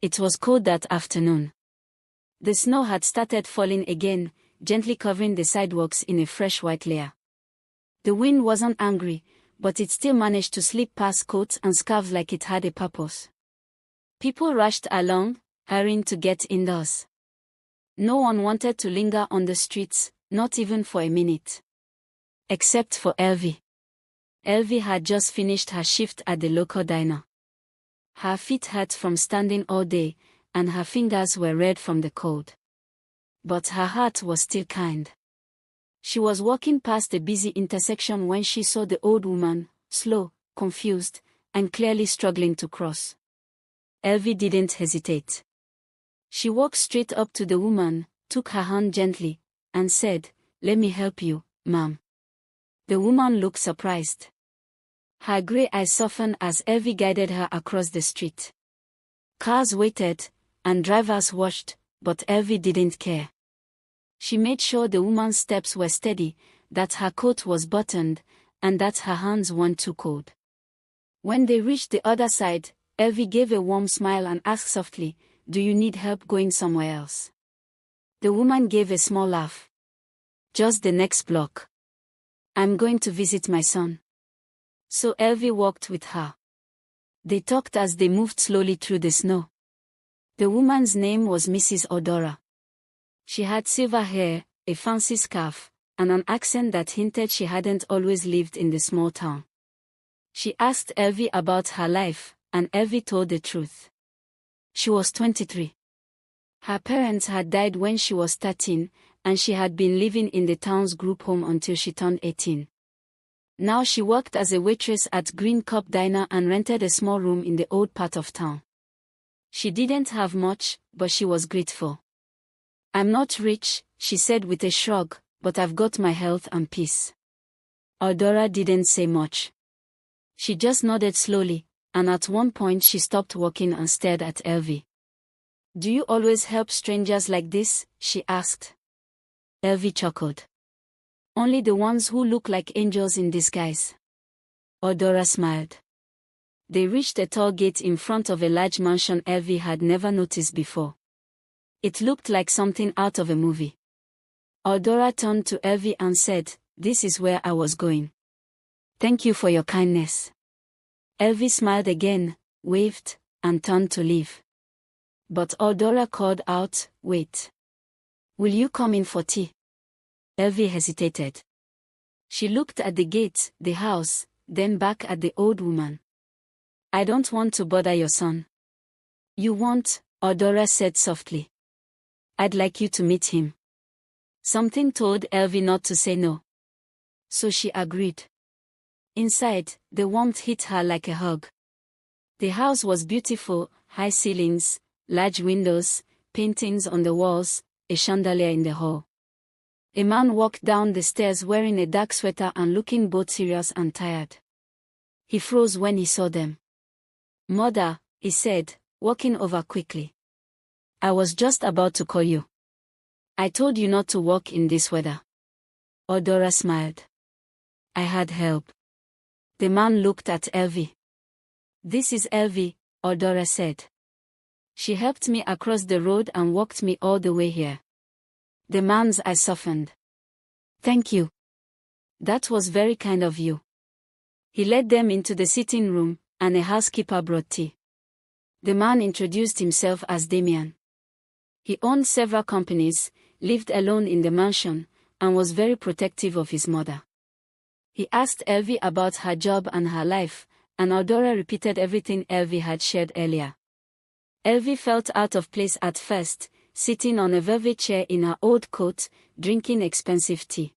It was cold that afternoon. The snow had started falling again, gently covering the sidewalks in a fresh white layer. The wind wasn't angry, but it still managed to slip past coats and scarves like it had a purpose. People rushed along, hurrying to get indoors. No one wanted to linger on the streets, not even for a minute. Except for Elvie. Elvie had just finished her shift at the local diner. Her feet hurt from standing all day, and her fingers were red from the cold. But her heart was still kind. She was walking past a busy intersection when she saw the old woman, slow, confused, and clearly struggling to cross. Elvie didn't hesitate. She walked straight up to the woman, took her hand gently, and said, "Let me help you, ma'am." The woman looked surprised. Her grey eyes softened as Elvie guided her across the street. Cars waited, and drivers watched, but Elvie didn't care. She made sure the woman's steps were steady, that her coat was buttoned, and that her hands weren't too cold. When they reached the other side, Elvie gave a warm smile and asked softly, "Do you need help going somewhere else?" The woman gave a small laugh. "Just the next block. I'm going to visit my son." So Elvie walked with her. They talked as they moved slowly through the snow. The woman's name was Mrs. Odora. She had silver hair, a fancy scarf, and an accent that hinted she hadn't always lived in the small town. She asked Elvie about her life, and Elvie told the truth. She was 23. Her parents had died when she was 13, and she had been living in the town's group home until she turned 18. Now she worked as a waitress at Green Cup Diner and rented a small room in the old part of town. She didn't have much, but she was grateful. "I'm not rich," she said with a shrug, "but I've got my health and peace." Odora didn't say much. She just nodded slowly, and at one point she stopped walking and stared at Elvie. "Do you always help strangers like this?" she asked. Elvie chuckled. "Only the ones who look like angels in disguise." Odora smiled. They reached a tall gate in front of a large mansion Elvie had never noticed before. It looked like something out of a movie. Odora turned to Elvie and said, "This is where I was going. Thank you for your kindness." Elvie smiled again, waved, and turned to leave. But Odora called out, "Wait. Will you come in for tea?" Elvie hesitated. She looked at the gate, the house, then back at the old woman. "I don't want to bother your son." "You won't," Odora said softly. "I'd like you to meet him." Something told Elvie not to say no. So she agreed. Inside, the warmth hit her like a hug. The house was beautiful, high ceilings, large windows, paintings on the walls, a chandelier in the hall. A man walked down the stairs wearing a dark sweater and looking both serious and tired. He froze when he saw them. "Mother," he said, walking over quickly. "I was just about to call you. I told you not to walk in this weather." Odora smiled. "I had help." The man looked at Elvie. "This is Elvie," Odora said. "She helped me across the road and walked me all the way here." The man's eyes softened. "Thank you. That was very kind of you." He led them into the sitting room, and a housekeeper brought tea. The man introduced himself as Damien. He owned several companies, lived alone in the mansion, and was very protective of his mother. He asked Elvie about her job and her life, and Odora repeated everything Elvie had shared earlier. Elvie felt out of place at first, sitting on a velvet chair in her old coat, drinking expensive tea.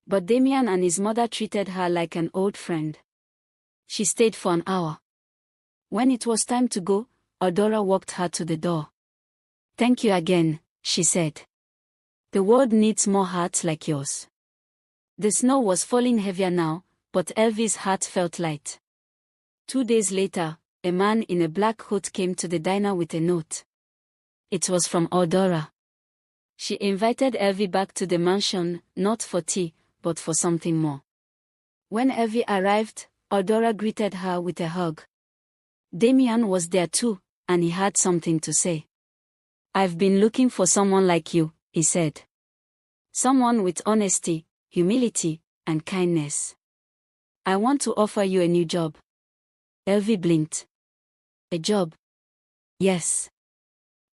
But Damien and his mother treated her like an old friend. She stayed for an hour. When it was time to go, Odora walked her to the door. "Thank you again," she said. "The world needs more hearts like yours." The snow was falling heavier now, but Elvie's heart felt light. 2 days later, a man in a black coat came to the diner with a note. It was from Odora. She invited Elvie back to the mansion, not for tea, but for something more. When Elvie arrived, Odora greeted her with a hug. Damien was there too, and he had something to say. "I've been looking for someone like you," he said. "Someone with honesty, humility, and kindness. I want to offer you a new job." Elvie blinked. "A job?" "Yes.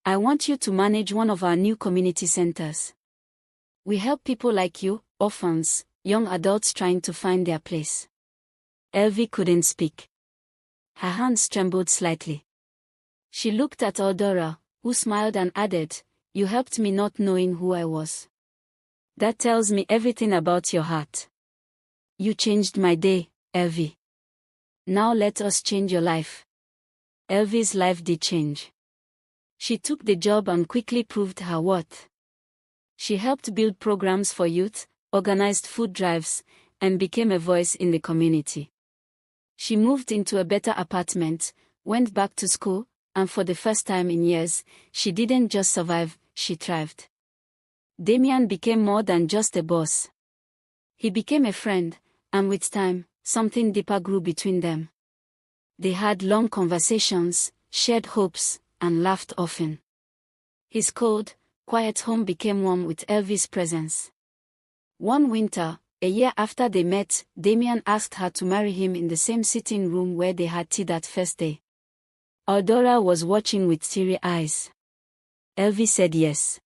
I want you to manage one of our new community centers. We help people like you, orphans, young adults trying to find their place." Elvie couldn't speak. Her hands trembled slightly. She looked at Eudora, who smiled and added, "You helped me not knowing who I was. That tells me everything about your heart. You changed my day, Elvie. Now let us change your life." Elvie's life did change. She took the job and quickly proved her worth. She helped build programs for youth, organized food drives, and became a voice in the community. She moved into a better apartment, went back to school, and for the first time in years, she didn't just survive, she thrived. Damien became more than just a boss. He became a friend, and with time, something deeper grew between them. They had long conversations, shared hopes, and laughed often. His cold, quiet home became warm with Elvie's presence. One winter, a year after they met, Damien asked her to marry him in the same sitting room where they had tea that first day. Eudora was watching with teary eyes. Elvie said yes.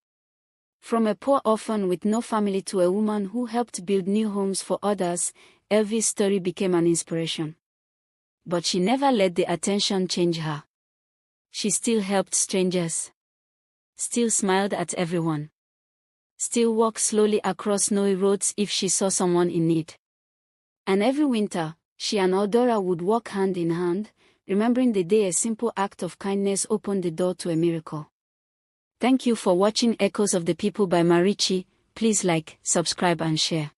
From a poor orphan with no family to a woman who helped build new homes for others, Elvie's story became an inspiration. But she never let the attention change her. She still helped strangers. Still smiled at everyone. Still walked slowly across snowy roads if she saw someone in need. And every winter, she and Eudora would walk hand in hand, remembering the day a simple act of kindness opened the door to a miracle. Thank you for watching Echoes of the People by Marichi. Please like, subscribe and share.